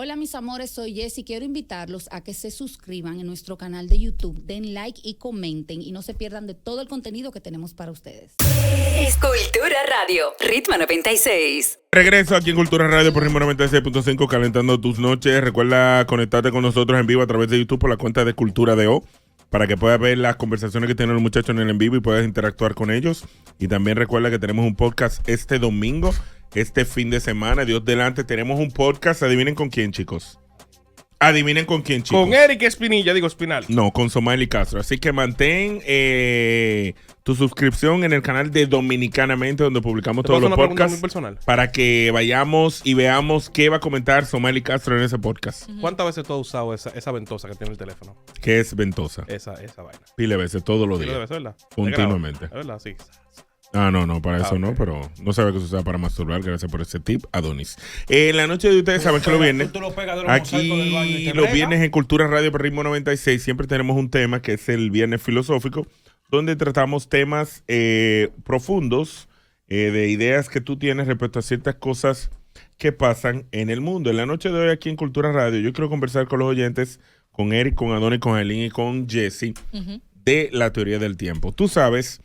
Hola mis amores, soy Jessy. Quiero invitarlos a que se suscriban en nuestro canal de YouTube, den like y comenten y no se pierdan de todo el contenido que tenemos para ustedes. Es Cultura Radio, Ritmo 96. Regreso aquí en Cultura Radio por Ritmo 96.5, calentando tus noches. Recuerda conectarte con nosotros en vivo a través de YouTube por la cuenta de Cultura DO, para que puedas ver las conversaciones que tienen los muchachos en el en vivo y puedas interactuar con ellos. Y también recuerda que tenemos un podcast este domingo, este fin de semana. Dios delante, tenemos un podcast. Adivinen con quién, chicos. Adivinen con quién, chicos. Con Eric Espinilla, digo Espinal. No, con Somaili Castro. Así que mantén tu suscripción en el canal de Dominicanamente, donde publicamos todos los podcasts, para que vayamos y veamos qué va a comentar Somaili Castro en ese podcast. ¿Cuántas veces tú has usado esa ventosa que tiene el teléfono? ¿Qué es ventosa? Esa vaina. Pile veces, todos los días. ¿Verdad? Continuamente. ¿Es verdad? Sí. Ah, no, para eso no, pero no sabe que se usa para masturbar. Gracias por ese tip, Adonis. En la noche de ustedes saben que los viernes, aquí los viernes en Cultura Radio por Ritmo 96, siempre tenemos un tema que es el Viernes Filosófico, donde tratamos temas profundos de ideas que tú tienes respecto a ciertas cosas que pasan en el mundo. En la noche de hoy aquí en Cultura Radio, yo quiero conversar con los oyentes, con Eric, con Adonis, con Aileen y con Jessy, de la teoría del tiempo. Tú sabes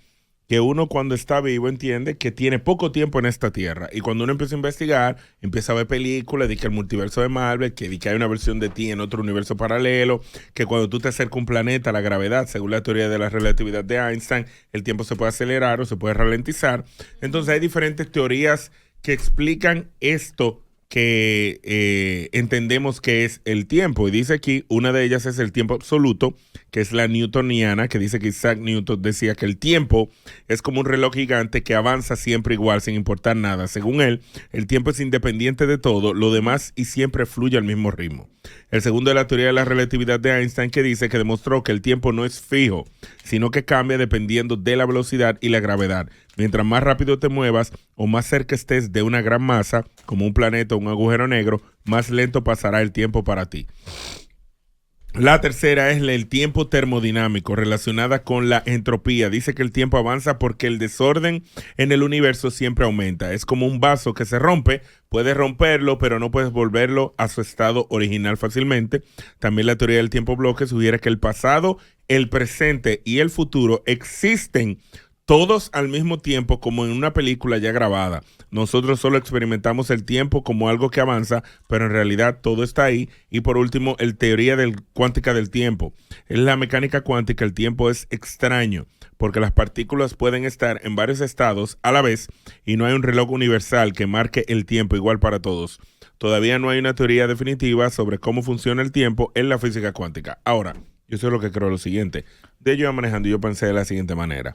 que uno cuando está vivo entiende que tiene poco tiempo en esta tierra, y cuando uno empieza a investigar, empieza a ver películas de que el multiverso de Marvel, que hay una versión de ti en otro universo paralelo, que cuando tú te acercas a un planeta, la gravedad, según la teoría de la relatividad de Einstein, el tiempo se puede acelerar o se puede ralentizar. Entonces hay diferentes teorías que explican esto que entendemos que es el tiempo, y dice aquí, una de ellas es el tiempo absoluto, que es la newtoniana, que dice que Isaac Newton decía que el tiempo es como un reloj gigante que avanza siempre igual, sin importar nada. Según él, el tiempo es independiente de todo lo demás y siempre fluye al mismo ritmo. El segundo es la teoría de la relatividad de Einstein, que dice que demostró que el tiempo no es fijo, sino que cambia dependiendo de la velocidad y la gravedad. Mientras más rápido te muevas o más cerca estés de una gran masa, como un planeta o un agujero negro, más lento pasará el tiempo para ti. La tercera es el tiempo termodinámico, relacionada con la entropía. Dice que el tiempo avanza porque el desorden en el universo siempre aumenta. Es como un vaso que se rompe, puedes romperlo, pero no puedes volverlo a su estado original fácilmente. También la teoría del tiempo bloque sugiere que el pasado, el presente y el futuro existen todos al mismo tiempo, como en una película ya grabada. Nosotros solo experimentamos el tiempo como algo que avanza, pero en realidad todo está ahí. Y por último, la teoría cuántica del tiempo. En la mecánica cuántica, el tiempo es extraño, porque las partículas pueden estar en varios estados a la vez y no hay un reloj universal que marque el tiempo igual para todos. Todavía no hay una teoría definitiva sobre cómo funciona el tiempo en la física cuántica. Ahora, yo sé lo que creo lo siguiente. De yo manejando, yo pensé de la siguiente manera.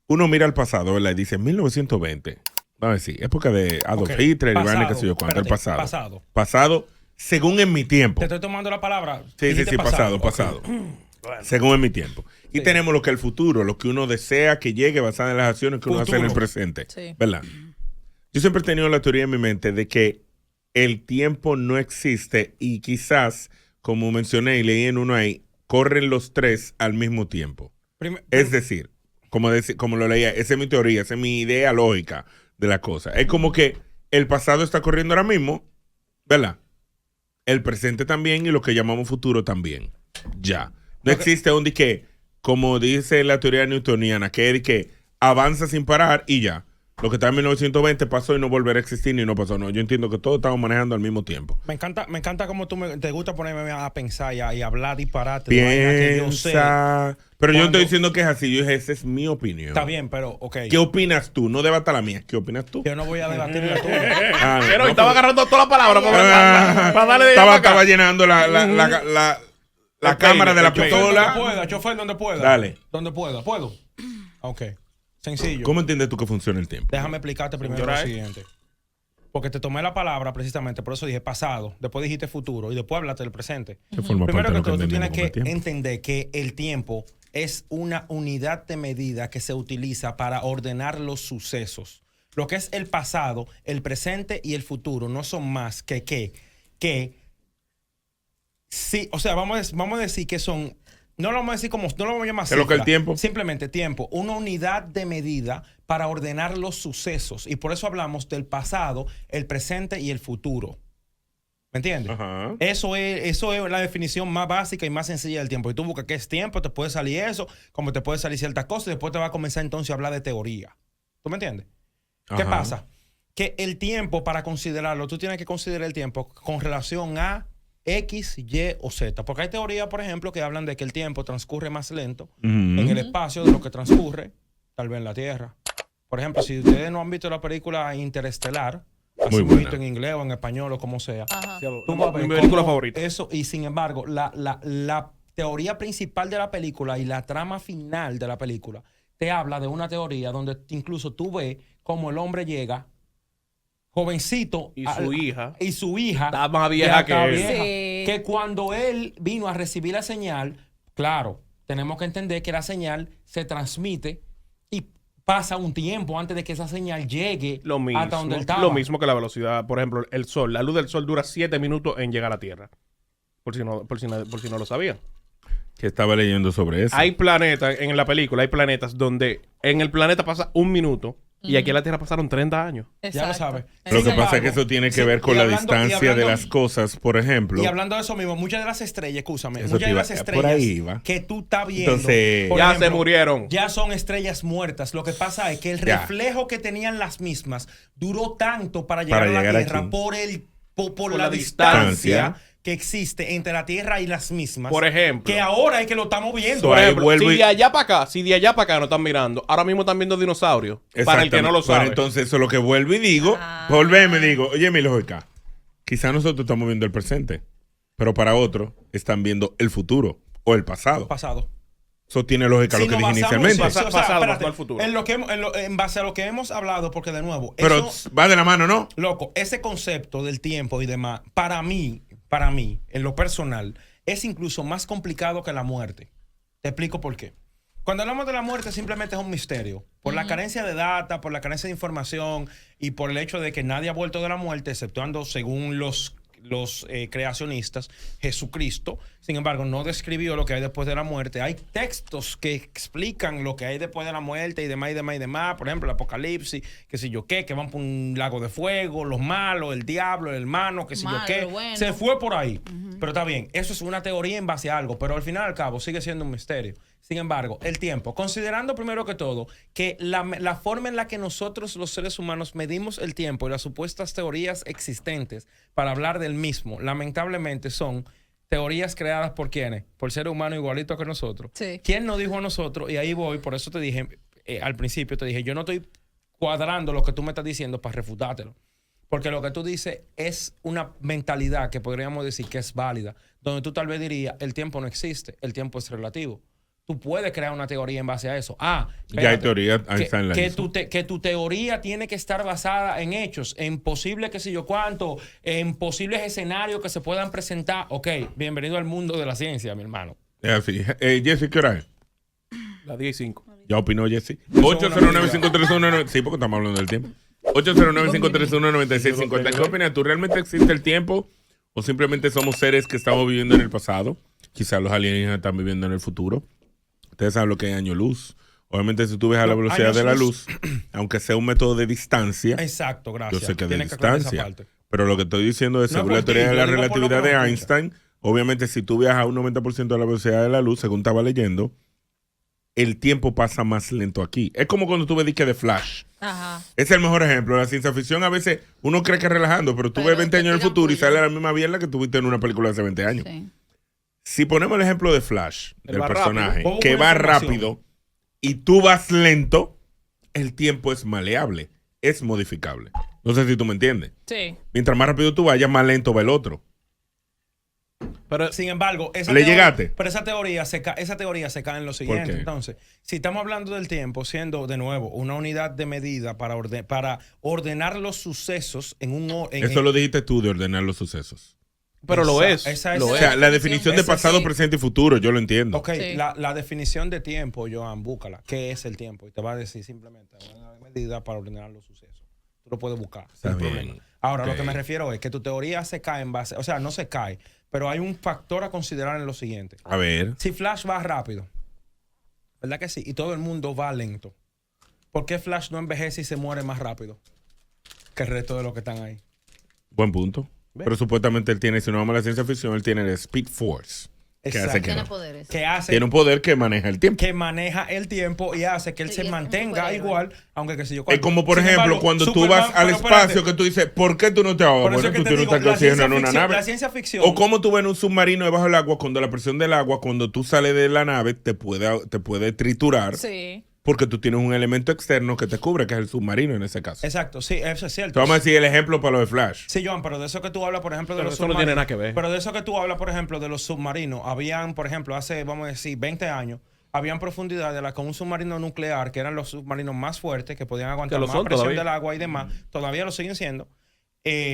Uno mira al pasado, ¿verdad? Y dice, 1920. Vamos a decir, época de Adolf Hitler, Iván, qué sé yo cuánto. El pasado. Pasado, según en mi tiempo. Te estoy tomando la palabra. Sí, pasado. Bueno. Según en mi tiempo. Y tenemos lo que es el futuro, lo que uno desea que llegue basado en las acciones que uno hace en el presente. Sí. ¿Verdad? Yo siempre he tenido la teoría en mi mente de que el tiempo no existe y quizás, como mencioné y leí en uno ahí, corren los tres al mismo tiempo. Es decir, como lo leía, esa es mi teoría, esa es mi idea lógica de la cosa. Es como que el pasado está corriendo ahora mismo, ¿verdad? El presente también y lo que llamamos futuro también. Ya. No existe un de que, como dice la teoría newtoniana, que es de que avanza sin parar y ya. Lo que está en 1920 pasó y no volverá a existir ni no pasó. No, yo entiendo que todos estamos manejando al mismo tiempo. Me encanta como te gusta ponerme a pensar y a hablar disparate. Piensa. Pero yo no estoy diciendo que es así. Yo dije, esa es mi opinión. Está bien, pero ok. ¿Qué opinas tú? No debata la mía. ¿Qué opinas tú? Yo no voy a debatir la tuya. Pero estaba agarrando todas las palabras para darle de estaba llenando la cámara de la pistola. Donde pueda, chofer, donde pueda. Dale. Donde pueda. ¿Puedo? Ok. Sencillo. ¿Cómo entiendes tú que funciona el tiempo? Déjame explicarte primero lo siguiente. Porque te tomé la palabra precisamente, por eso dije pasado, después dijiste futuro y después hablaste del presente. Primero que todo, tú tienes que entender que el tiempo es una unidad de medida que se utiliza para ordenar los sucesos. Lo que es el pasado, el presente y el futuro no son más que sí, o sea, vamos a decir que son. No lo vamos a decir como, no lo vamos a llamar cifra, ¿es lo que el tiempo? Simplemente tiempo, una unidad de medida para ordenar los sucesos. Y por eso hablamos del pasado, el presente y el futuro. ¿Me entiendes? Ajá. Eso es la definición más básica y más sencilla del tiempo. Y tú buscas qué es tiempo, te puede salir eso, como te puede salir ciertas cosas, y después te va a comenzar entonces a hablar de teoría. ¿Tú me entiendes? ¿Qué Ajá. pasa? Que el tiempo, para considerarlo, tú tienes que considerar el tiempo con relación a X, Y o Z. Porque hay teorías, por ejemplo, que hablan de que el tiempo transcurre más lento en el espacio de lo que transcurre, tal vez en la Tierra. Por ejemplo, si ustedes no han visto la película Interestelar, así Muy buena. visto en inglés o en español o como sea, Ajá. tú vas a ver Mi película cómo favorita. eso, y sin embargo, la teoría principal de la película y la trama final de la película te habla de una teoría donde incluso tú ves cómo el hombre llega jovencito Y su hija. y su hija Está más vieja ya está que él. vieja. Sí. Que cuando él vino a recibir la señal, claro, tenemos que entender que la señal se transmite y pasa un tiempo antes de que esa señal llegue Lo mismo, hasta donde él estaba. lo mismo que la velocidad. Por ejemplo, el sol. La luz del sol dura 7 minutos en llegar a la Tierra. Por si no lo sabían. Que estaba leyendo sobre eso. Hay planetas, en la película, hay planetas donde en el planeta pasa un minuto y aquí en la Tierra pasaron 30 años. Ya lo Exacto. sabes. Lo Sin que pasa es que embargo, eso tiene que sí, ver con y la hablando- y distancia de hablando- las cosas, por ejemplo. Y hablando de eso mismo, muchas de las estrellas, escúchame, Eso muchas te de iba- las por estrellas ahí iba. que tú estás viendo, Entonces- por Ya se murieron. ya son estrellas muertas. Lo que pasa es que el Ya. reflejo que tenían las mismas duró tanto para Para llegar a la llegar Tierra aquí. por Por la la distancia distancia que existe entre la Tierra y las mismas. Por ejemplo. Que ahora es que lo estamos viendo. Por Por ahí ejemplo, vuelvo si y- de allá para acá, no están mirando, ahora mismo están viendo dinosaurios. Para el que no lo Exactamente. sabe. Pero entonces eso es lo que vuelvo y digo. Volveme y digo, oye, mi lógica. Quizá nosotros estamos viendo el presente, pero para otros están viendo el futuro o el pasado. Pasado. Eso tiene lógica Si lo que nos dije basamos- inicialmente. sí, o sea, Pasado, espérate, no al futuro. En, lo que hemos- en base a lo que hemos hablado, porque de nuevo, Pero eso- va de la mano, ¿no? loco, ese concepto del tiempo y demás, para mí, en lo personal, es incluso más complicado que la muerte. Te explico por qué. Cuando hablamos de la muerte simplemente es un misterio. Por la carencia de data, por la carencia de información y por el hecho de que nadie ha vuelto de la muerte, exceptuando según los creacionistas, Jesucristo. Sin embargo, no describió lo que hay después de la muerte. Hay textos que explican lo que hay después de la muerte y demás y demás y demás. Por ejemplo, el Apocalipsis, qué sé yo qué, que van por un lago de fuego, los malos, el diablo, el hermano, qué sé yo Malo, qué. bueno. Se fue por ahí. Pero está bien, eso es una teoría en base a algo, pero al final y al cabo sigue siendo un misterio. Sin embargo, el tiempo, considerando primero que todo que la forma en la que nosotros los seres humanos medimos el tiempo y las supuestas teorías existentes para hablar del mismo, lamentablemente son teorías creadas por ¿quiénes? Por seres humanos igualitos que nosotros. Sí. ¿Quién nos dijo a nosotros? Y ahí voy, por eso te dije, al principio te dije, yo no estoy cuadrando lo que tú me estás diciendo para refutártelo. Porque lo que tú dices es una mentalidad que podríamos decir que es válida, donde tú tal vez dirías, el tiempo no existe, el tiempo es relativo. Tú puedes crear una teoría en base a eso. Ya hay espérate, teoría, Einstein la que hizo. que tu teoría tiene que estar basada en hechos, en posibles qué sé yo cuánto, en posibles escenarios que se puedan presentar. Ok, bienvenido al mundo de la ciencia, mi hermano. Es así. Jesse, ¿qué hora es? Las 10:05. Ya opinó Jesse. es una 809-531. Sí, porque estamos hablando del tiempo. 809-531-9650. ¿Qué opinas? ¿Tú realmente existe el tiempo? ¿O simplemente somos seres que estamos viviendo en el pasado? Quizás los alienígenas están viviendo en el futuro. Ustedes saben lo que es año luz. Obviamente, si tú ves a la No, velocidad años de la luz. luz, aunque sea un método de distancia, Exacto, gracias. yo sé que de Tienes que aclarar esa distancia. parte. Pero lo que estoy diciendo es, No, según por la teoría ti, de yo la digo por lo relatividad que de nos Einstein, obviamente, si tú viajas a un 90% de la velocidad de la luz, según estaba leyendo, el tiempo pasa más lento aquí. Es como cuando tú ves disque de Flash. Ajá. Es el mejor ejemplo. La ciencia ficción a veces uno cree que es relajando, pero tú Pero ves 20 te años en el tiran futuro y puya. sale la misma mierda que tuviste en una película de hace 20 años. Sí. Si ponemos el ejemplo de Flash, Él del va personaje, rápido. que Pongo va una información. rápido y tú vas lento, el tiempo es maleable, es modificable. No sé si tú me entiendes. Sí. Mientras más rápido tú vayas, más lento va el otro. Pero, sin embargo, ¿Le llegaste? Pero esa teoría se cae en lo siguiente. qué? Entonces, si estamos hablando del tiempo siendo, de nuevo, una unidad de medida para ordenar los sucesos en un orden. Eso lo dijiste tú de ordenar los sucesos. Pero lo es. esa es Lo O es. sea, la definición de Esa pasado, sí. presente y futuro, yo lo entiendo. Ok, Sí. la definición de tiempo, Joan, búscala. ¿Qué es el tiempo? Y te va a decir simplemente una medida para ordenar los sucesos. Tú lo puedes buscar, sin Está bien. problema. Ahora, Ok. lo que me refiero es que tu teoría se cae en base, o sea, no se cae, pero hay un factor a considerar en lo siguiente. A ver. Si Flash va rápido, ¿verdad que sí? Y todo el mundo va lento. ¿Por qué Flash no envejece y se muere más rápido que el resto de los que están ahí? Buen punto. Pero supuestamente él tiene, si no vamos a la ciencia ficción, él tiene el Speed Force. Que hace que Tiene no. poderes. Tiene un poder que maneja el tiempo. Que maneja el tiempo y hace que él se mantenga igual, aunque que si yo... Es como, por ejemplo, cuando tú vas al espacio, que tú dices, ¿por qué tú no te ahogas? Bueno, tú tienes que oxígeno en una nave. La ciencia ficción. O como tú ves en un submarino debajo del agua, cuando la presión del agua, cuando tú sales de la nave, te puede triturar. Sí. Porque tú tienes un elemento externo que te cubre, que es el submarino en ese caso. Exacto, sí, eso es cierto. Entonces, vamos a decir el ejemplo para lo de Flash. Sí, Joan, pero de eso que tú hablas, por ejemplo, de los submarinos. Eso no tiene nada que ver. Pero de eso que tú hablas, por ejemplo, de los submarinos. Habían, por ejemplo, hace, vamos a decir, 20 años, habían profundidades con un submarino nuclear, que eran los submarinos más fuertes, que podían aguantar más presión del agua y demás. Todavía lo siguen siendo.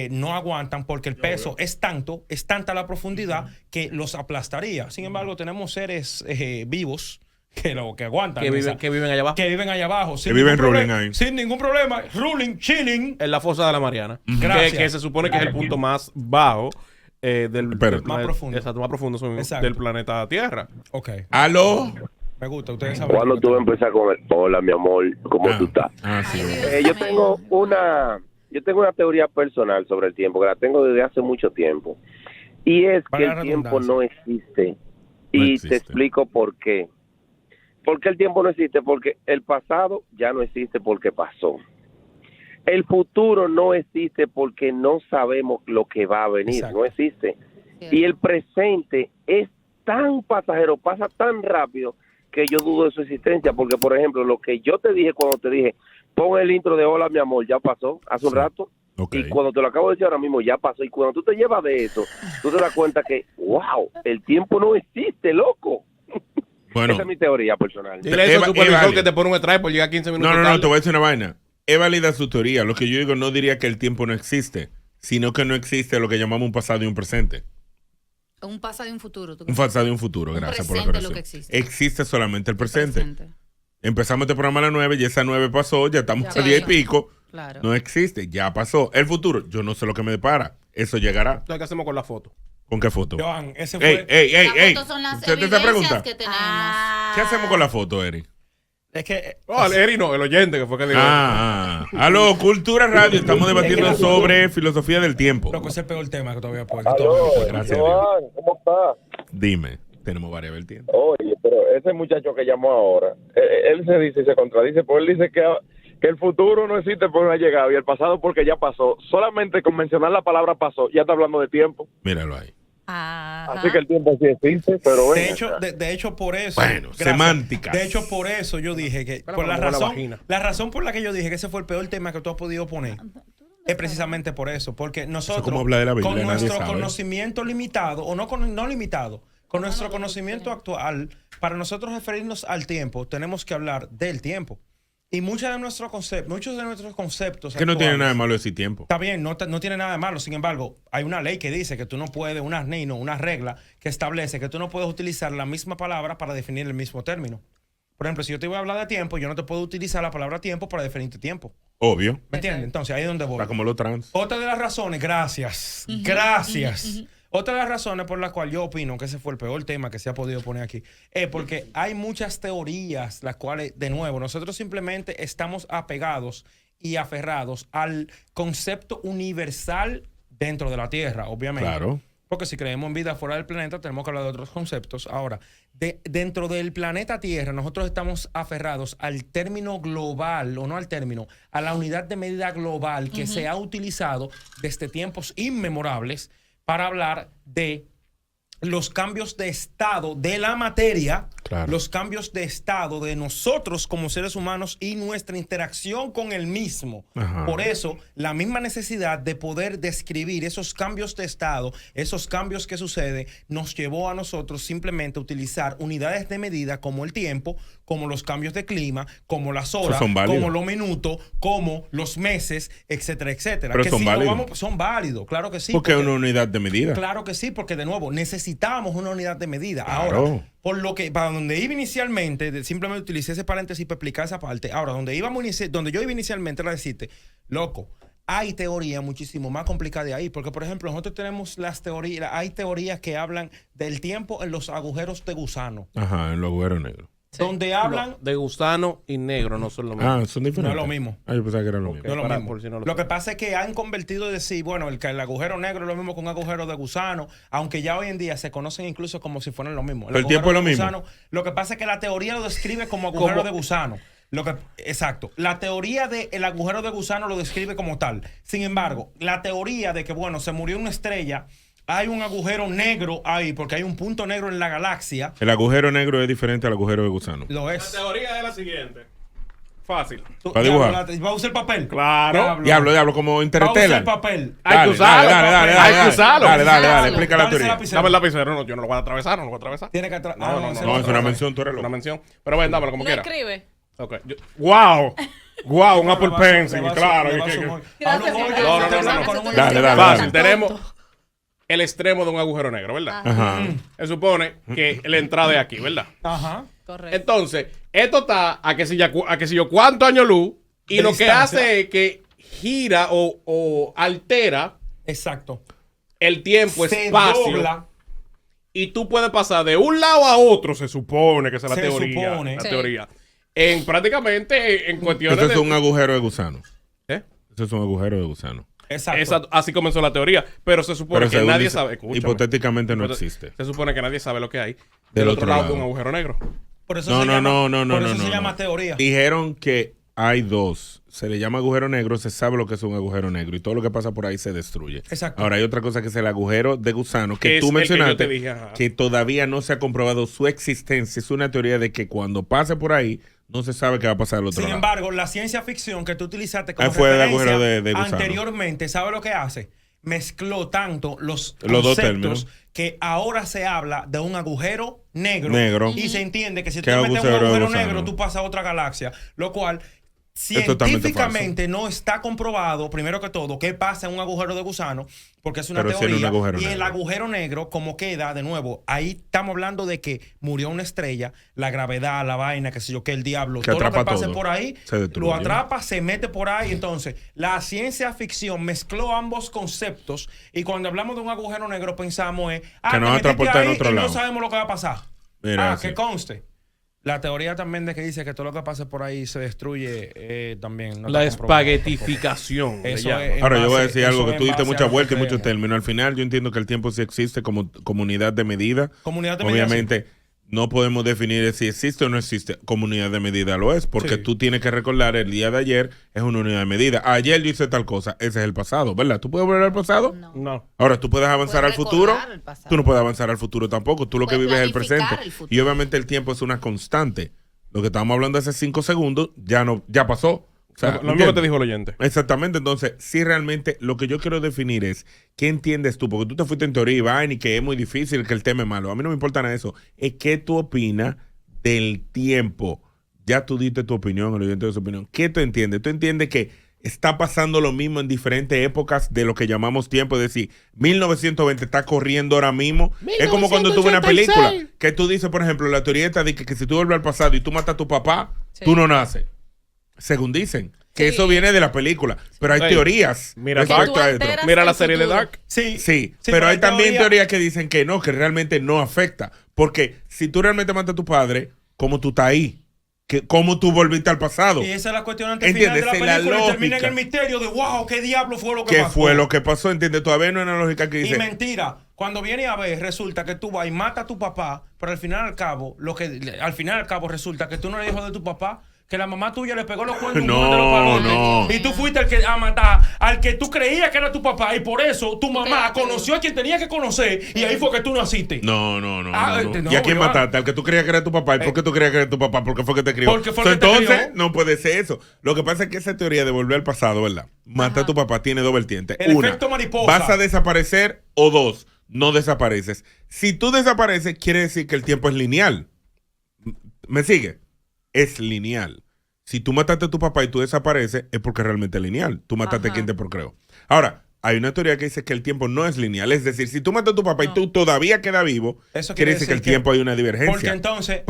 No aguantan porque el peso es tanta la profundidad que los aplastaría. Sin embargo, tenemos seres vivos que aguantan. Que viven allá abajo. Que viven allá abajo. Que viven ruling ahí. Sin ningún problema. Ruling, chilling. En la fosa de la Mariana. Gracias. Que se supone que es el punto más bajo del más profundo. Exacto, más profundo del planeta Tierra. Ok. ¿Aló? Me gusta, ustedes saben. Cuando tú empezar con el hola, mi amor, ¿cómo tú estás? Sí. Yo tengo una teoría personal sobre el tiempo, que la tengo desde hace mucho tiempo. Y es que el tiempo no existe. Y te explico por qué. ¿Por qué el tiempo no existe? Porque el pasado ya no existe porque pasó. El futuro no existe porque no sabemos lo que va a venir. Exacto. No existe. Y el presente es tan pasajero, pasa tan rápido que yo dudo de su existencia. Porque, por ejemplo, lo que yo te dije cuando te dije, pon el intro de Hola, mi amor, ya pasó hace un rato. Okay. Y cuando te lo acabo de decir ahora mismo, ya pasó. Y cuando tú te llevas de eso, tú te das cuenta que, wow, el tiempo no existe, loco. Bueno, esa es mi teoría personal. Dile eso a tu supervisor que te pone un strike por llegar 15 minutos No, te voy a decir una vaina. Es válida su teoría. Lo que yo digo, no diría que el tiempo no existe, sino que no existe lo que llamamos un pasado y un presente. Un pasado y un futuro. Un pasado y un futuro, gracias por la corrección. Existe solamente el presente. Empezamos este programa a las 9 y esa 9 pasó, ya estamos a 10 y pico. Claro. No existe, ya pasó. El futuro, yo no sé lo que me depara. Eso llegará. Entonces, ¿qué hacemos con la foto? ¿Con qué foto? Joan, ese fue... Las fotos son las evidencias que tenemos. ¿Qué hacemos con la foto, Eri? Es que... Eri no, el oyente que fue que dijo. Aló, Cultura Radio. Estamos debatiendo sobre filosofía del tiempo. Creo que ese es el peor tema que todavía puedo. Gracias, Joan, ¿cómo estás? Dime, tenemos varias vertientes. Oye, pero ese muchacho que llamó ahora, él se dice y se contradice, porque él dice que el futuro no existe porque no ha llegado y el pasado porque ya pasó. Solamente con mencionar la palabra pasó, ya está hablando de tiempo. Míralo ahí. Ajá. Así que el tiempo sí existe, pero bueno. De hecho, por eso. Bueno, semánticas. De hecho, por eso yo dije que. Por la razón por la que yo dije que ese fue el peor tema que tú has podido poner. Es precisamente por eso. Porque nosotros, como habla de la Biblia, con nuestro conocimiento limitado, o no limitado, con nuestro conocimiento actual, para nosotros referirnos al tiempo, tenemos que hablar del tiempo. Y muchos de nuestros conceptos que no tiene nada de malo decir tiempo. Está bien, no tiene nada de malo. Sin embargo, hay una ley que dice que tú no puedes, una regla que establece que tú no puedes utilizar la misma palabra para definir el mismo término. Por ejemplo, si yo te voy a hablar de tiempo, yo no te puedo utilizar la palabra tiempo para definirte tiempo. Obvio. ¿Me entiendes? Entonces, ahí es donde voy. Está como lo trans. Otra de las razones, gracias. Otra de las razones por las cuales yo opino que ese fue el peor tema que se ha podido poner aquí es porque hay muchas teorías, las cuales, de nuevo, nosotros simplemente estamos apegados y aferrados al concepto universal dentro de la Tierra, obviamente. Claro. Porque si creemos en vida fuera del planeta, tenemos que hablar de otros conceptos. Ahora, dentro del planeta Tierra, nosotros estamos aferrados al término global, o no al término, a la unidad de medida global que se ha utilizado desde tiempos inmemorables para hablar de los cambios de estado de la materia, claro, los cambios de estado de nosotros como seres humanos y nuestra interacción con el mismo. Ajá. Por eso, la misma necesidad de poder describir esos cambios de estado, esos cambios que suceden, nos llevó a nosotros simplemente a utilizar unidades de medida como el tiempo, como los cambios de clima, como las horas, como los minutos, como los meses, etcétera, etcétera. Pero que son válidos. Son válidos, claro que sí. Porque es una unidad de medida. Claro que sí, porque de nuevo, necesitamos una unidad de medida. Claro. Ahora, por lo que, para donde iba inicialmente, simplemente utilicé ese paréntesis para explicar esa parte. Ahora, donde yo iba inicialmente era decirte, loco, hay teorías muchísimo más complicadas de ahí, porque por ejemplo, nosotros tenemos hay teorías que hablan del tiempo en los agujeros de gusano. Ajá, en los agujeros negros. donde hablan... No, de gusano y negro no son lo mismo. Son diferentes. No es lo mismo. Yo pensaba que era lo mismo. No es lo mismo. Lo que pasa es que han convertido de decir, bueno, el agujero negro es lo mismo que un agujero de gusano, aunque ya hoy en día se conocen incluso como si fueran lo mismo. Pero el tiempo es lo mismo. Lo que pasa es que la teoría lo describe como agujero de gusano. Exacto. La teoría del agujero de gusano lo describe como tal. Sin embargo, la teoría de que, bueno, se murió una estrella, hay un agujero negro ahí, porque hay un punto negro en la galaxia. El agujero negro es diferente al agujero de gusano. Lo es. La teoría es la siguiente. Fácil. ¿Va a dibujar? ¿Va a usar el papel? Claro. Diablo, como Interstellar. Va a usar el papel. Hay que usarlo. Hay que usarlo. Dale, explica la teoría. Dame el lapicero. No, yo no lo voy a atravesar, Tiene que No, es una mención, tú eres loco. Una mención. Pero ven, dámelo como quiera. Escribe. Okay. Wow, un Apple Pencil, claro. No. Dale. Fácil, tenemos el extremo de un agujero negro, ¿verdad? Ajá. Se supone que la entrada es aquí, ¿verdad? Ajá. Correcto. Entonces, esto está a que si yo cuánto años luz y De lo distancia. que hace es que gira o altera Exacto. el tiempo, Se espacio. dobla. Y tú puedes pasar de un lado a otro, se supone que esa es la Se teoría. supone. La Sí. teoría. En prácticamente en cuestiones Eso es un agujero de gusano. ¿Eh? Eso es un agujero de gusano. Exacto. Así comenzó la teoría, pero se supone Pero que según nadie dice, sabe. Escúchame. hipotéticamente no existe. Se supone que nadie sabe lo que hay Del otro lado. de un agujero negro. Por eso No, se no. llama teoría. Dijeron que hay dos. Se le llama agujero negro, se sabe lo que es un agujero negro y todo lo que pasa por ahí se destruye. Exacto. Ahora hay otra cosa que es el agujero de gusano Que que es tú el que yo mencionaste, te dije, ajá. que todavía no se ha comprobado su existencia. Es una teoría de que cuando pase por ahí no se sabe qué va a pasar al otro Sin lado. embargo, la ciencia ficción que tú utilizaste como Fue el referencia agujero de gusano. anteriormente, ¿sabe lo que hace? Mezcló tanto los dos conceptos términos. que ahora se habla de un agujero negro. Y se entiende que si tú ¿Qué te metes en un agujero de agujero gusano? negro, tú pasas a otra galaxia. Lo cual totalmente científicamente no está comprobado, primero que todo, qué pasa en un agujero de gusano, porque es una Pero sí en un teoría. agujero Y el negro. agujero negro, como queda, de nuevo, ahí estamos hablando de que murió una estrella, la gravedad, la vaina, qué sé yo, que el diablo, Que todo lo que atrapa pase todo. por ahí, Se destruye. lo atrapa, se mete por ahí. Entonces, la ciencia ficción mezcló ambos conceptos y cuando hablamos de un agujero negro pensamos Que nos te metiste transporta en ahí otro y lado. no sabemos lo que va a pasar. Mira, Que sí. conste. La teoría también de que dice que todo lo que pase por ahí se destruye también. No La está comprobado. espaguetificación. Eso se llama. es en Ahora yo voy a base- decir eso algo que es tú en diste base a muchas lo vueltas y que muchos creemos. términos. Al final yo entiendo que el tiempo sí existe como unidad de medida. Como unidad de medida, Obviamente no podemos definir si existe o no existe. Como unidad de medida lo es, porque Sí. tú tienes que recordar el día de ayer es una unidad de medida. Ayer yo hice tal cosa, ese es el pasado, ¿verdad? ¿Tú puedes volver al pasado? No. Ahora, ¿tú puedes avanzar al Puedes futuro? recordar el pasado. Tú no puedes avanzar al futuro tampoco. Tú lo que Puedes vives es el planificar presente. el futuro. Y obviamente el tiempo es una constante. Lo que estábamos hablando hace 5 segundos ya pasó. O sea, Lo mismo que ¿entiendes? te dijo el oyente. Exactamente, entonces, si realmente lo que yo quiero definir es, ¿qué entiendes tú? Porque tú te fuiste en teoría y vaina y que es muy difícil, que el tema es malo. A mí no me importa nada de eso. Es qué tú opinas del tiempo. Ya tú diste tu opinión, el oyente de su opinión. ¿Qué tú entiendes? ¿Tú entiendes que está pasando lo mismo en diferentes épocas de lo que llamamos tiempo? Es decir, 1920 está corriendo ahora mismo. Es como cuando tú ves una película, que tú dices, por ejemplo, la teoría esta de que si tú vuelves al pasado y tú matas a tu papá, Sí. tú no naces. Según dicen. Que Sí. eso viene de la película. Pero hay Ey, teorías mira respecto tú a esto. alteras Mira la el serie de futuro. Dark. Sí, pero hay también teorías que dicen que no, que realmente no afecta. Porque si tú realmente matas a tu padre, ¿cómo tú estás ahí? ¿Cómo tú volviste al pasado? Y esa es la cuestión antes final de la ¿Entiendes? película La y termina en lógica. el misterio de wow, ¿qué diablo fue lo que ¿Qué pasó? fue lo que pasó? ¿Entiendes? Todavía no hay una lógica que Y dice... mentira, cuando viene a ver, resulta que tú vas y matas a tu papá, pero al final al cabo, resulta que tú no eres hijo de tu papá, que la mamá tuya le pegó los cuernos No, uno de los palotes, no. y tú fuiste el que a matar al que tú creías que era tu papá, y por eso tu mamá Espérate. conoció a quien tenía que conocer, y ahí fue que tú naciste. No. Ah, ¿Y a quién Iván. mataste? Al que tú creías que era tu papá. ¿Y por qué tú creías que era tu papá? Porque fue que te crió. Porque fue el que te Entonces, crió. no puede ser eso. Lo que pasa es que esa teoría de volver al pasado, ¿verdad? Matar a tu papá tiene dos vertientes. El Una, efecto mariposa. vas a desaparecer, o dos, no desapareces. Si tú desapareces, quiere decir que el tiempo es lineal. ¿Me sigue? Es lineal. Si tú mataste a tu papá y tú desapareces, es porque realmente es lineal. Tú mataste a Ajá. quien te procreó. Ahora, hay una teoría que dice que el tiempo no es lineal. Es decir, si tú matas a tu papá y tú todavía quedas vivo, eso quiere decir que el tiempo hay una divergencia. Porque entonces,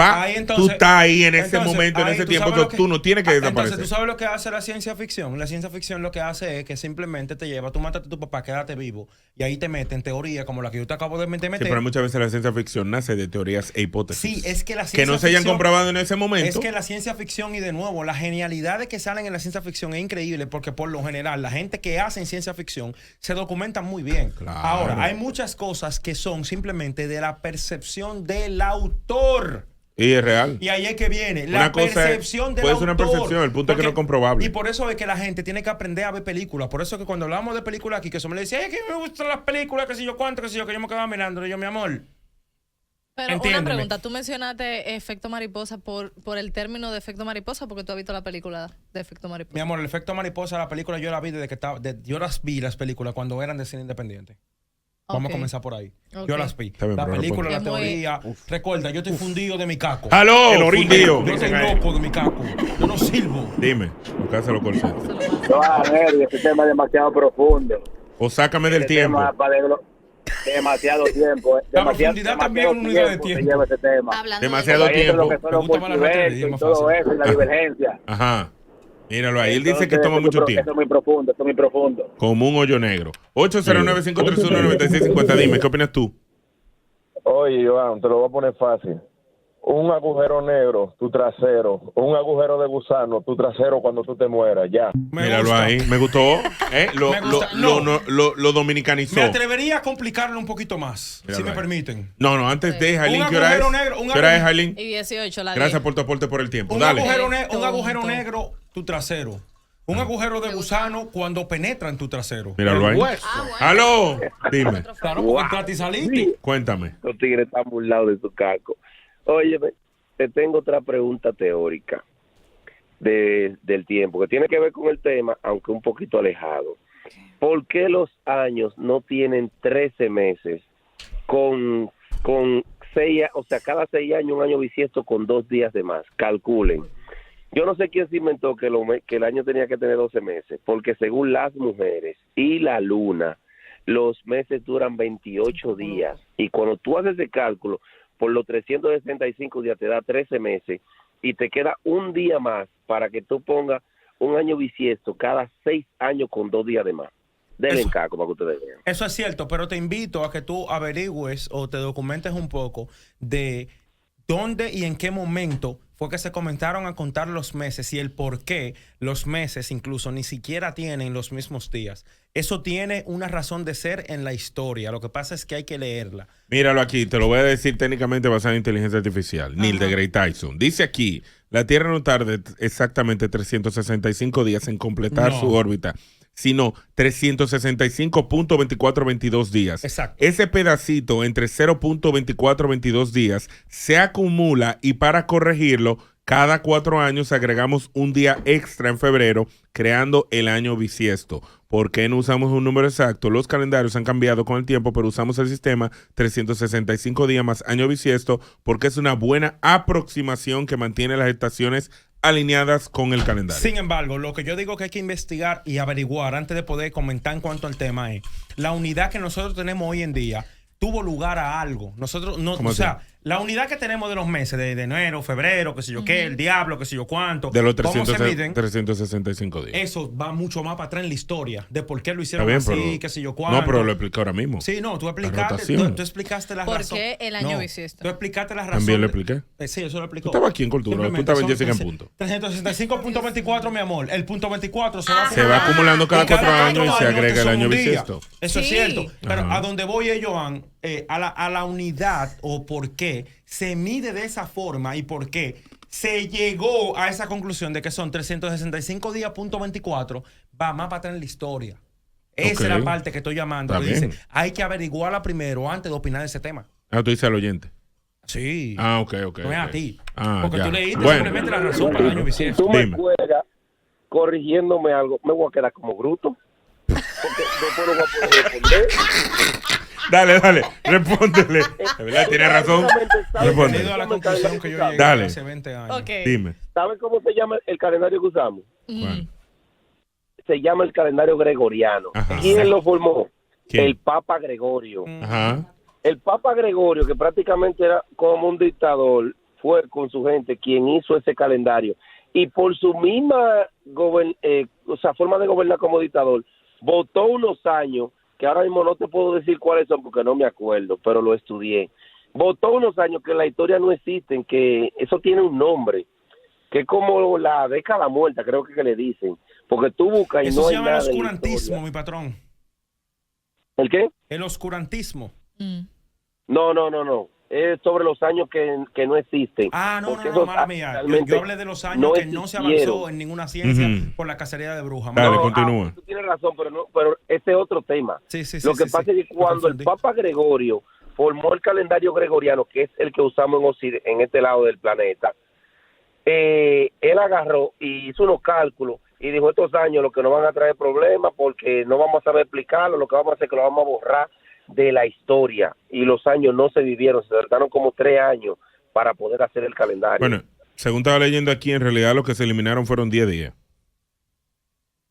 tú estás ahí en ese momento, en ese tiempo, tú no tienes que desaparecer. Entonces, ¿tú sabes lo que hace la ciencia ficción? La ciencia ficción lo que hace es que simplemente te lleva, tú matas a tu papá, quédate vivo, y ahí te mete en teoría como la que yo te acabo de meter. Sí, pero muchas veces la ciencia ficción nace de teorías e hipótesis. Sí, es que la ciencia que no se hayan comprobado en ese momento. Es que la ciencia ficción, y de nuevo, las genialidades que salen en la ciencia ficción es increíble, porque por lo general, la gente que hace en ciencia ficción se documenta muy bien. Claro. Ahora, hay muchas cosas que son simplemente de la percepción del autor. Y es real. Y ahí es que viene la percepción del autor. Puede ser una percepción, el punto es que no es comprobable. Y por eso es que la gente tiene que aprender a ver películas. Por eso es que cuando hablamos de películas aquí, que eso me le dice, es que me gustan las películas, que sé yo cuánto, que sé yo, que yo me quedaba mirando. Y yo, mi amor. Pero una pregunta, tú mencionaste efecto mariposa por el término de efecto mariposa, porque tú has visto la película de efecto mariposa. Mi amor, el efecto mariposa, la película yo la vi desde que estaba, yo las vi las películas cuando eran de cine independiente. Vamos a comenzar por ahí. Yo las vi. La película, la teoría. Recuerda, yo estoy fundido de mi caco. ¡Aló! El orillo. Yo estoy loco de mi caco. Yo no sirvo. Dime, buscáselo con centro. No, este tema es demasiado profundo. O sácame del tiempo. Demasiado tiempo. La profundidad también es una unidad de tiempo. Ese tema. Demasiado tiempo. Me gusta más la batería, y todo eso, y la divergencia. Ajá. Míralo ahí. Él dice que toma mucho tiempo. Esto es muy profundo, Como un hoyo negro. 809-531-9650. Dime, ¿qué opinas tú? Oye, Joan, te lo voy a poner fácil. Un agujero negro, tu trasero. Un agujero de gusano, tu trasero cuando tú te mueras, ya. Míralo ahí. Me gustó. Lo dominicanizó. Me atrevería a complicarlo un poquito más, si me permiten. No, antes de Jailín, ¿qué hora es? ¿Qué hora es, Jailín? Y 18, la Gracias por tu aporte por el tiempo. Un Dale. agujero negro, tu trasero. Un agujero de gusano cuando penetra en tu trasero. Míralo ahí. ¡Aló! Dime. Claro, porque entraste y saliste. Cuéntame. Los tigres están burlados de su caco. Óyeme, te tengo otra pregunta teórica del tiempo, que tiene que ver con el tema, aunque un poquito alejado. ¿Por qué los años no tienen 13 meses con 6, o sea, cada 6 años un año bisiesto con 2 días de más? Calculen. Yo no sé quién se inventó que el año tenía que tener 12 meses, porque según las mujeres y la luna, los meses duran 28 días. Y cuando tú haces ese cálculo, por los 365 días te da 13 meses y te queda un día más para que tú pongas un año bisiesto cada 6 años con 2 días de más. Denle caco para que ustedes vean. Eso es cierto, pero te invito a que tú averigües o te documentes un poco de dónde y en qué momento fue que se comenzaron a contar los meses y el por qué los meses incluso ni siquiera tienen los mismos días. Eso tiene una razón de ser en la historia. Lo que pasa es que hay que leerla. Míralo aquí, te lo voy a decir técnicamente basado en inteligencia artificial. Neil deGrasse Tyson. Dice aquí, la Tierra no tarda exactamente 365 días en completar su órbita, sino 365.2422 días. Exacto. Ese pedacito entre 0.2422 días se acumula y para corregirlo, cada 4 años agregamos un día extra en febrero, creando el año bisiesto. ¿Por qué no usamos un número exacto? Los calendarios han cambiado con el tiempo, pero usamos el sistema 365 días más año bisiesto porque es una buena aproximación que mantiene las estaciones alineadas con el calendario. Sin embargo, lo que yo digo que hay que investigar y averiguar antes de poder comentar en cuanto al tema es la unidad que nosotros tenemos hoy en día tuvo lugar a algo. Nosotros no, o sea, la unidad que tenemos de los meses de enero, febrero, qué sé yo qué, el diablo, qué sé yo cuánto. De los 365 días. Eso va mucho más para atrás en la historia de por qué lo hicieron así, qué sé yo cuánto. No, pero lo expliqué ahora mismo. Sí, no, tú explicaste la razón. ¿Por qué el año bisiesto? Tú explicaste la razón. También lo expliqué. Sí, eso lo explicó. Tú estabas aquí en Cultura, tú estabas en Jessica en punto. 365.24, mi amor. El punto 24 se va acumulando cada 4 años y se agrega el año bisiesto. Eso es cierto. Pero a donde voy ellos van, a la unidad o por qué se mide de esa forma y por qué se llegó a esa conclusión de que son 365 días, punto 24, va más para atrás en la historia. Esa es la parte que estoy llamando. Que dice, hay que averiguarla primero antes de opinar de ese tema. Ah, tú dices al oyente. Sí. Ah, ok. No es a ti. Ah, porque tú leíste simplemente la razón para el año bisiesto. Si tú me cuelgas corrigiéndome algo, me voy a quedar como bruto. Porque después no voy a poder responder. Dale, respóndele. De verdad, tiene razón. Responde. A la conclusión que yo llegué hace 20 años. Okay. Dime. ¿Sabes cómo se llama el calendario que usamos? se llama el calendario gregoriano. Ajá. ¿Quién lo formó? ¿Quién? El Papa Gregorio. Ajá. El Papa Gregorio, que prácticamente era como un dictador, fue con su gente quien hizo ese calendario. Y por su misma forma de gobernar como dictador, votó unos años, que ahora mismo no te puedo decir cuáles son porque no me acuerdo, pero lo estudié. Votó unos años que en la historia no existen, que eso tiene un nombre, que es como la década muerta, creo que le dicen. Porque tú buscas y eso no se hay llama nada. El oscurantismo, mi patrón. ¿El qué? El oscurantismo. No. Es sobre los años que no existen. No, mala mía. Yo hablé de los años que no se avanzó en ninguna ciencia por la cacería de brujas. Dale, continúa. Tú tienes razón, pero ese es otro tema. Sí, Lo que pasa es que cuando el Papa Gregorio formó el calendario gregoriano, que es el que usamos en este lado del planeta, él agarró y hizo unos cálculos y dijo, estos años lo que nos van a traer problemas porque no vamos a saber explicarlo, lo que vamos a hacer es que lo vamos a borrar de la historia, y los años no se vivieron, se tardaron como 3 años para poder hacer el calendario. Bueno, según estaba leyendo aquí, en realidad lo que se eliminaron fueron 10 días.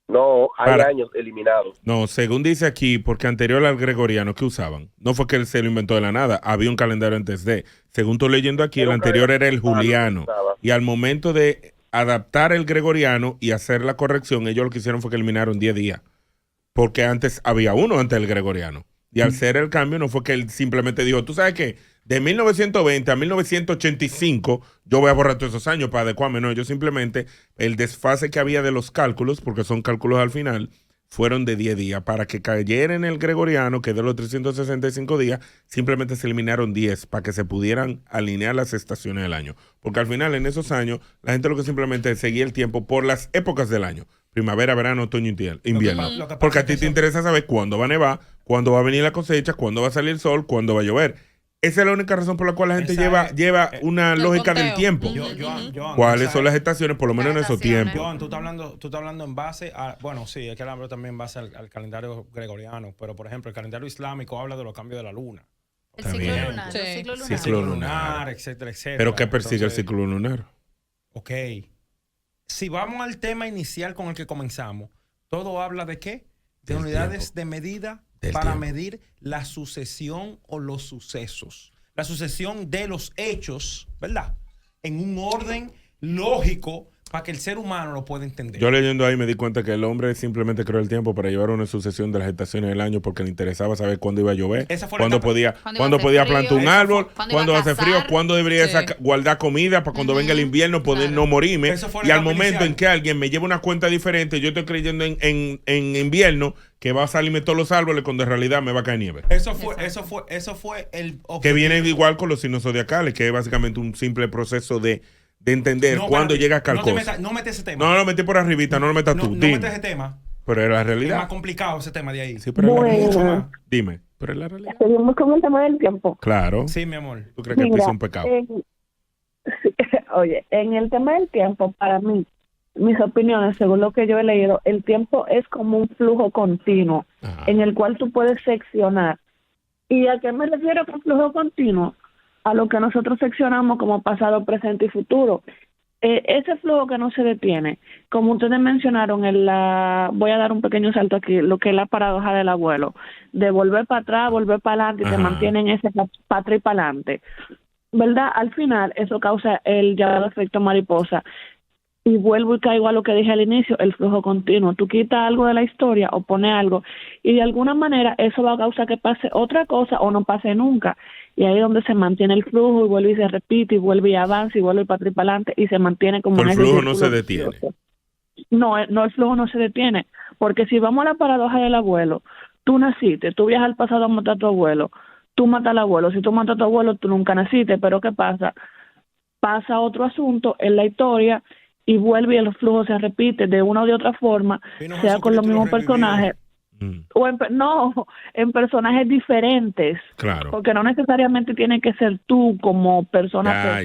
No, hay años eliminados. No, según dice aquí, porque anterior al gregoriano, ¿qué usaban? No fue que él se lo inventó de la nada, había un calendario antes de. Según estoy leyendo aquí, el anterior era el juliano. Y al momento de adaptar el gregoriano y hacer la corrección, ellos lo que hicieron fue que eliminaron 10 días. Porque antes había uno antes del gregoriano. Y al hacer el cambio no fue que él simplemente dijo, tú sabes que de 1920 a 1985 yo voy a borrar todos esos años para adecuarme. No, yo simplemente el desfase que había de los cálculos, porque son cálculos al final, fueron de 10 días. Para que cayera en el gregoriano, que de los 365 días, simplemente se eliminaron 10 para que se pudieran alinear las estaciones del año. Porque al final en esos años la gente lo que simplemente seguía el tiempo por las épocas del año. Primavera, verano, otoño, invierno. Porque a ti te interesa saber cuándo va a nevar, cuándo va a venir la cosecha, cuándo va a salir el sol, cuándo va a llover. Esa es la única razón por la cual la gente lleva una lógica del tiempo. ¿Cuáles son las estaciones, por lo menos en esos tiempos? Joan, tú estás hablando en base a... Bueno, sí, es que él habló también en base al calendario gregoriano. Pero, por ejemplo, el calendario islámico habla de los cambios de la luna. El ciclo lunar. Sí. El ciclo lunar, etcétera, etcétera. ¿Pero qué persigue el ciclo lunar? Ok. Si vamos al tema inicial con el que comenzamos, todo habla de ¿qué? De unidades de medida para medir la sucesión o los sucesos. La sucesión de los hechos, ¿verdad? En un orden lógico para que el ser humano lo pueda entender. Yo leyendo ahí me di cuenta que el hombre simplemente creó el tiempo para llevar una sucesión de las estaciones del año porque le interesaba saber cuándo iba a llover, cuándo podía plantar un árbol, cuándo hace frío, cuándo debería guardar comida para cuando venga el invierno poder no morirme. Y al momento en que alguien me lleva una cuenta diferente, yo estoy creyendo en invierno que va a salirme todos los árboles cuando en realidad me va a caer nieve. Eso fue el objetivo. Que viene igual con los signos zodiacales, que es básicamente un simple proceso de entender cuándo llega cada cosa. No metes ese tema. No lo metí por arribita, no lo metas tú. No metes ese tema. Pero es la realidad. Es más complicado ese tema de ahí. Sí, pero es mucho más. Dime, pero es la realidad. Seguimos con el tema del tiempo. Claro. Sí, mi amor. ¿Tú crees que el piso es un pecado? Oye, en el tema del tiempo, para mí, mis opiniones, según lo que yo he leído, el tiempo es como un flujo continuo en el cual tú puedes seccionar. ¿Y a qué me refiero con flujo continuo? A lo que nosotros seccionamos como pasado, presente y futuro. Ese flujo que no se detiene, como ustedes mencionaron, voy a dar un pequeño salto aquí, lo que es la paradoja del abuelo, de volver para atrás, volver para adelante, y te mantienen ese para atrás y para adelante. ¿Verdad? Al final, eso causa el llamado efecto mariposa. Y vuelvo y caigo a lo que dije al inicio, el flujo continuo. Tú quitas algo de la historia o pones algo y de alguna manera eso va a causar que pase otra cosa o no pase nunca. Y ahí es donde se mantiene el flujo y vuelve y se repite y vuelve y avanza y vuelve para atrás y para adelante y se mantiene como... El flujo no se detiene. No, el flujo no se detiene. Porque si vamos a la paradoja del abuelo, tú naciste, tú viajas al pasado a matar a tu abuelo, tú matas al abuelo. Si tú matas a tu abuelo, tú nunca naciste. Pero ¿qué pasa? Pasa otro asunto en la historia y vuelve y el flujo se repite de una o de otra forma, sea con los mismos personajes, o en personajes diferentes. Claro. Porque no necesariamente tiene que ser tú como persona.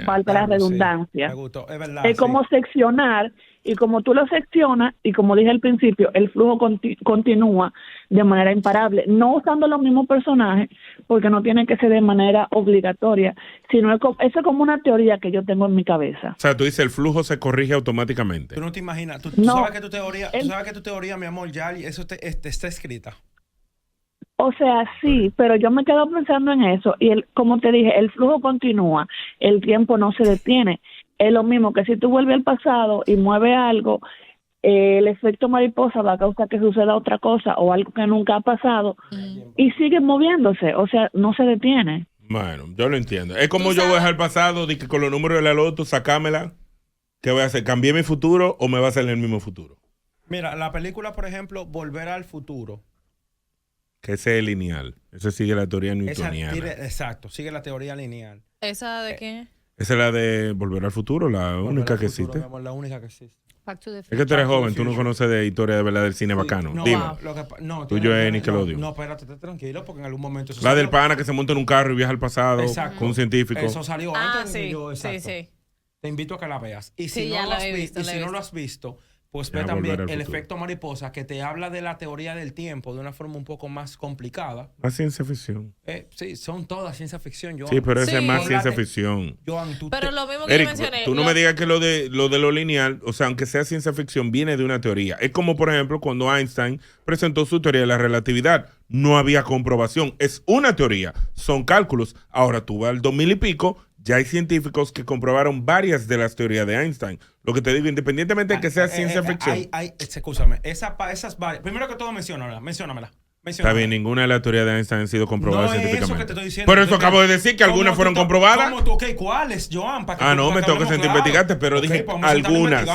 Falta la redundancia. Sí, me gustó. Es verdad, es como seccionar Y como tú lo seccionas, y como dije al principio, el flujo continúa de manera imparable, no usando los mismos personajes, porque no tiene que ser de manera obligatoria, sino eso es como una teoría que yo tengo en mi cabeza. O sea, tú dices el flujo se corrige automáticamente. Tú no te imaginas, tú No, sabes que tu teoría, mi amor, ya eso está escrita. O sea, sí, pero yo me quedo pensando en eso, y como te dije, el flujo continúa, el tiempo no se detiene. Es lo mismo que si tú vuelves al pasado y mueves algo, el efecto mariposa va a causar que suceda otra cosa o algo que nunca ha pasado y sigue moviéndose, o sea, no se detiene. Bueno, yo lo entiendo. Es como yo voy al pasado, de que con los números de la loto, sacámela. ¿Qué voy a hacer? ¿Cambié mi futuro o me va a salir el mismo futuro? Mira, la película, por ejemplo, Volver al Futuro. Que ese es lineal. Ese sigue la teoría newtoniana. Exacto, sigue la teoría lineal. ¿Esa de qué? Esa es la de Volver al Futuro, la única que existe. La única que existe. Es que tú eres joven, tú no conoces de historia de verdad del cine bacano. No, dime. Tuyo es Nickelodeon. No, espérate, tranquilo, porque en algún momento... La del pana que se monta en un carro y viaja al pasado con un científico. Eso salió antes. Sí, sí. Te invito a que la veas. Y si sí, no lo has visto, pues ve también el efecto mariposa, que te habla de la teoría del tiempo de una forma un poco más complicada. Más ciencia ficción. Sí, son todas ciencia ficción, Joan. Sí, pero esa es más ciencia ficción. Joan, pero lo mismo que Eric, yo mencioné. Tú no me digas que lo de lo lineal, o sea, aunque sea ciencia ficción, viene de una teoría. Es como, por ejemplo, cuando Einstein presentó su teoría de la relatividad. No había comprobación. Es una teoría. Son cálculos. Ahora tú vas al 2000 y pico. Ya hay científicos que comprobaron varias de las teorías de Einstein. Lo que te digo, independientemente de que sea ciencia ficción. Escúchame, esas varias. Primero que todo, menciónamela. Está bien, ninguna de las teorías de Einstein han sido comprobadas científicamente. Eso que te estoy diciendo. Pero eso acabo de decir que algunas fueron comprobadas. ¿Cuáles, Joan? No, me tengo que sentir investigarte, pero dije algunas.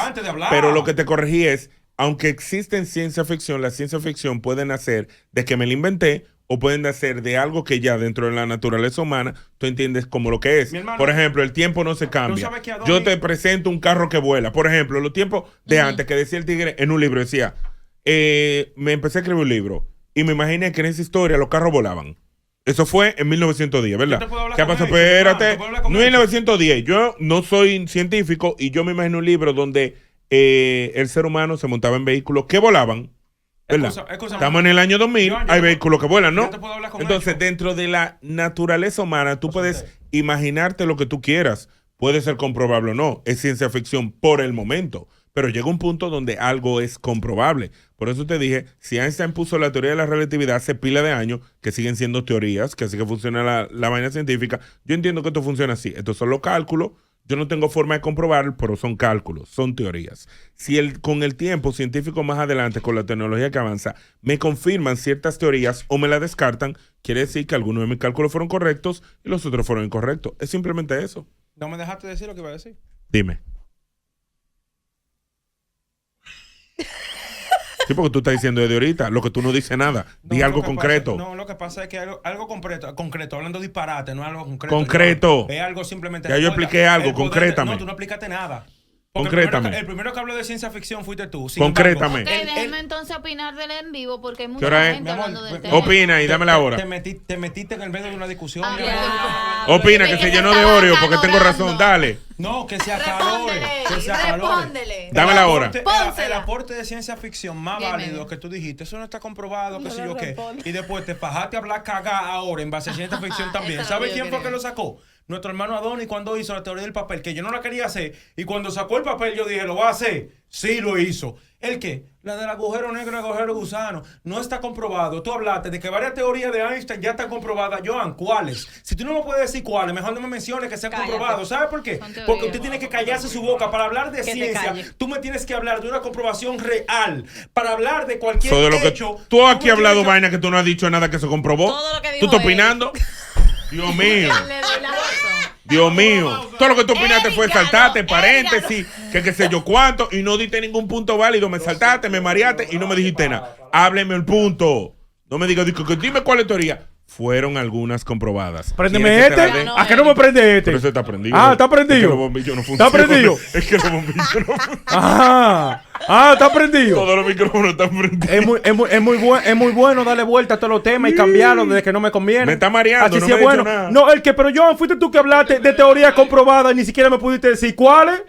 Pero lo que te corregí es, aunque existen ciencia ficción, la ciencia ficción puede nacer de que me la inventé, o pueden nacer de algo que ya dentro de la naturaleza humana tú entiendes como lo que es. Hermano, por ejemplo, el tiempo no se cambia. Yo te presento un carro que vuela. Por ejemplo, los tiempos de antes que decía el tigre en un libro, decía, me empecé a escribir un libro y me imaginé que en esa historia los carros volaban. Eso fue en 1910, ¿verdad? ¿Qué pasó? Espérate, no es 1910. Yo no soy científico y yo me imagino un libro donde el ser humano se montaba en vehículos que volaban. Estamos en el año 2000, hay vehículos que vuelan, ¿no? Entonces, dentro de la naturaleza humana, tú puedes imaginarte lo que tú quieras. Puede ser comprobable o no. Es ciencia ficción por el momento. Pero llega un punto donde algo es comprobable. Por eso te dije, si Einstein puso la teoría de la relatividad hace pila de años, que siguen siendo teorías, que así que funciona la vaina científica, yo entiendo que esto funciona así. Estos son los cálculos. Yo no tengo forma de comprobarlo, pero son cálculos, son teorías. Si con el tiempo, científicos más adelante, con la tecnología que avanza, me confirman ciertas teorías o me las descartan, quiere decir que algunos de mis cálculos fueron correctos y los otros fueron incorrectos. Es simplemente eso. ¿No me dejaste decir lo que iba a decir? Dime. Sí, porque tú estás diciendo de ahorita, lo que tú no dices nada. Di algo concreto. Lo que pasa es que algo concreto, hablando disparate, no es algo concreto. Concreto. Es algo simplemente. Ya yo expliqué algo, concrétame. No, tú no explicaste nada. Concrétame. El primero que habló de ciencia ficción fuiste tú. Concrétame. Ok, déjenme entonces opinar del en vivo porque hay mucha gente hablando del tema. Opina y dame la hora. Te metiste en el medio de una discusión. Opina que se llenó de Oreo porque tengo razón. Dale. No, que se acalore. Respóndele. Dame la hora. El aporte de ciencia ficción más válido que tú dijiste, eso no está comprobado, qué sé yo qué. Y después te fajaste a hablar cagá ahora en base a ciencia ficción también. ¿Sabes quién fue que lo sacó? Nuestro hermano Adonis cuando hizo la teoría del papel, que yo no la quería hacer, y cuando sacó el papel yo dije, ¿lo va a hacer? Sí, lo hizo. ¿El qué? La del agujero negro y el agujero gusano. No está comprobado. Tú hablaste de que varias teorías de Einstein ya están comprobadas. Joan, ¿cuáles? Si tú no me puedes decir cuáles, mejor no me menciones que sean comprobados. ¿Sabes por qué? Porque usted tiene que callarse su boca. Para hablar de ciencia, tú me tienes que hablar de una comprobación real. Para hablar de cualquier hecho. Tú aquí has hablado vaina que tú no has dicho nada que se comprobó. Todo lo que ¿Tú estás opinando? Dios mío. Dios mío. Todo lo que tú opinaste fue saltarte, paréntesis, que qué sé yo cuánto, y no diste ningún punto válido. Me saltaste, me mareaste y no me dijiste nada. Hábleme el punto. No me digas, dime cuál es la teoría. Fueron algunas comprobadas. Préndeme este. ¿A qué no me prende este? Pero ese está prendido. Está prendido. Es que los bombillos no funcionan. ¿Está prendido? Es que los bombillos no funcionan. Está prendido. Todos los micrófonos están prendidos. Es muy bueno darle vuelta a todos los temas y cambiarlos desde que no me conviene. Me está mareando. Así sí es bueno. Nada. No, pero Joan, fuiste tú que hablaste de teorías comprobadas y ni siquiera me pudiste decir cuáles.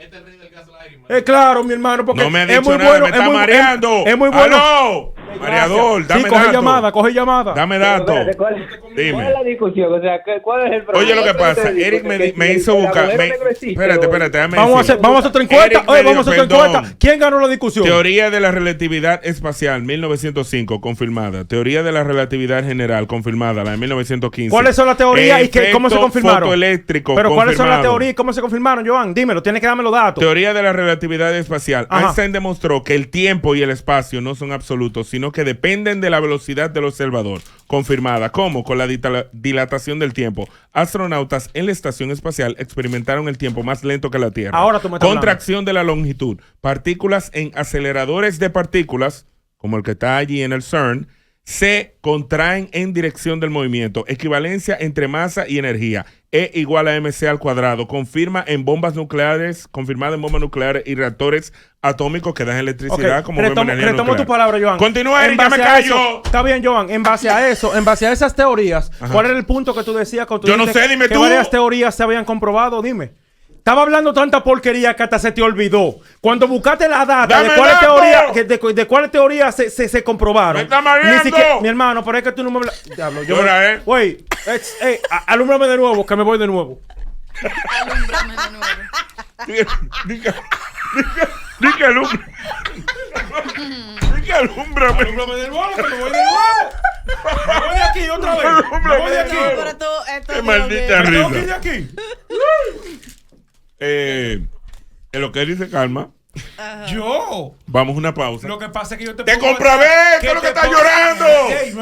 Claro, mi hermano, porque no me ha dicho es muy nada, bueno, me está mareando. Es muy bueno. ¡Aló! Mareador, dame coge llamada, coge llamada. Dame datos. ¿Cuál es la discusión? O sea, ¿cuál es el problema? Oye, lo que pasa, Eric me hizo buscar. Espérate, vamos a hacer otra encuesta. Vamos a hacer otra encuesta. ¿Quién ganó la discusión? Teoría de la relatividad espacial, 1905, confirmada. Teoría de la relatividad general, confirmada, la de 1915. ¿Cuáles son las teorías y cómo se confirmaron? Fotoeléctrico, pero ¿cuáles son las teorías y cómo se confirmaron, Joan? Dímelo, tienes que darme los datos. Teoría de la relatividad espacial. Einstein demostró que el tiempo y el espacio no son absolutos, sino que dependen de la velocidad del observador. Confirmada. ¿Cómo? Con la dilatación del tiempo. Astronautas en la estación espacial experimentaron el tiempo más lento que la Tierra. Ahora tú me estás Contracción de la longitud. Partículas en aceleradores de partículas, como el que está allí en el CERN, se contraen en dirección del movimiento. Equivalencia entre masa y energía. E igual a mc al cuadrado. Confirmada en bombas nucleares y reactores atómicos que dan electricidad como energía nuclear. Retomo tu palabra, Joan. Continúa, Eric, ya me callo. Está bien, Joan. En base a esas teorías, ¿cuál era el punto que tú decías? Yo no sé, dime tú. Que varias teorías se habían comprobado, dime. Estaba hablando tanta porquería que hasta se te olvidó. Cuando buscaste la data de cuáles teorías se comprobaron. ¡Me está mareando! Mi hermano, pero es que tú no me hablas. Diablo, Llora, Güey, alúmbrame de nuevo, que me voy de nuevo. Alúmbrame de nuevo. Diga alumbrame. Diga alumbrame. Alúmbrame de nuevo, que me voy de nuevo. Me voy de aquí otra vez. Me voy de aquí. Qué maldita risa. Me voy de aquí. En lo que él dice calma. Yo. Vamos a una pausa. Lo que pasa es que yo te comprobé. ¿Qué es lo que estás llorando?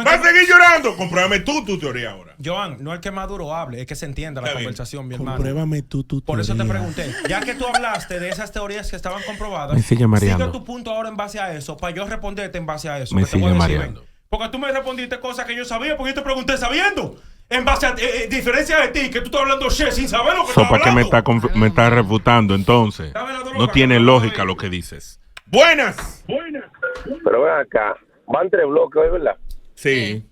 ¿Vas a seguir llorando? Compruébame tú tu teoría ahora. Joan, no es que Maduro hable, es que se entienda la conversación, mi hermano. Compruébame tú tu teoría. Por eso te pregunté. Ya que tú hablaste de esas teorías que estaban comprobadas, sigue tu punto ahora en base a eso, para yo responderte en base a eso. Me sigue mareando. Porque tú me respondiste cosas que yo sabía, porque yo te pregunté sabiendo. En base a diferencia de ti, que tú estás hablando sin saber lo que estás hablando. ¿Para qué me estás refutando entonces? No tiene lógica lo que dices. ¡Buenas! Pero ven acá, van 3 bloques hoy, ¿verdad? Sí.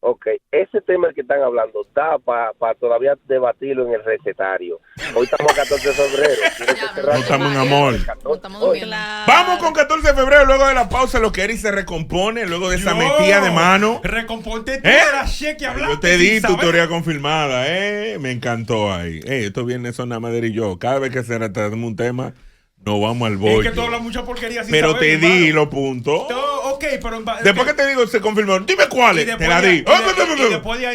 Ok, ese tema del que están hablando está para todavía debatirlo en el recetario. Hoy estamos a 14 de febrero. No estamos en amor. Vamos con 14 de febrero, luego de la pausa, lo que Eric se recompone, luego de esa metida de mano. Recomponte tú de la cheque hablando. Yo te di tu teoría confirmada, me encantó ahí. Esto viene son nada más y yo. Cada vez que se tratamos un tema, nos vamos al bollo. Es que tú hablas mucha porquería sin pero saber, te di los puntos. Ok, pero después que te digo se confirmó, dime cuáles. Te la di.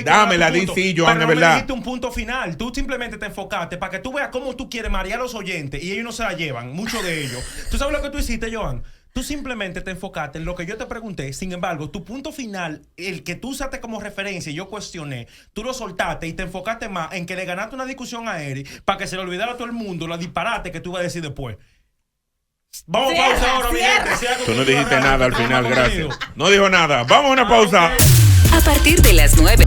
Dame la di, sí, Joan, de verdad. No dijiste un punto final. Tú simplemente te enfocaste para que tú veas cómo tú quieres marear a los oyentes y ellos no se la llevan, muchos de ellos. ¿Tú sabes lo que tú hiciste, Joan? Tú simplemente te enfocaste en lo que yo te pregunté. Sin embargo, tu punto final, el que tú usaste como referencia y yo cuestioné, tú lo soltaste y te enfocaste más en que le ganaste una discusión a Eric para que se le olvidara a todo el mundo la disparate que tú ibas a decir después. Vamos a pausa ahora, mi gente. Tú no dijiste nada al final, gracias. No dijo nada. Vamos a una pausa. A partir de las 9.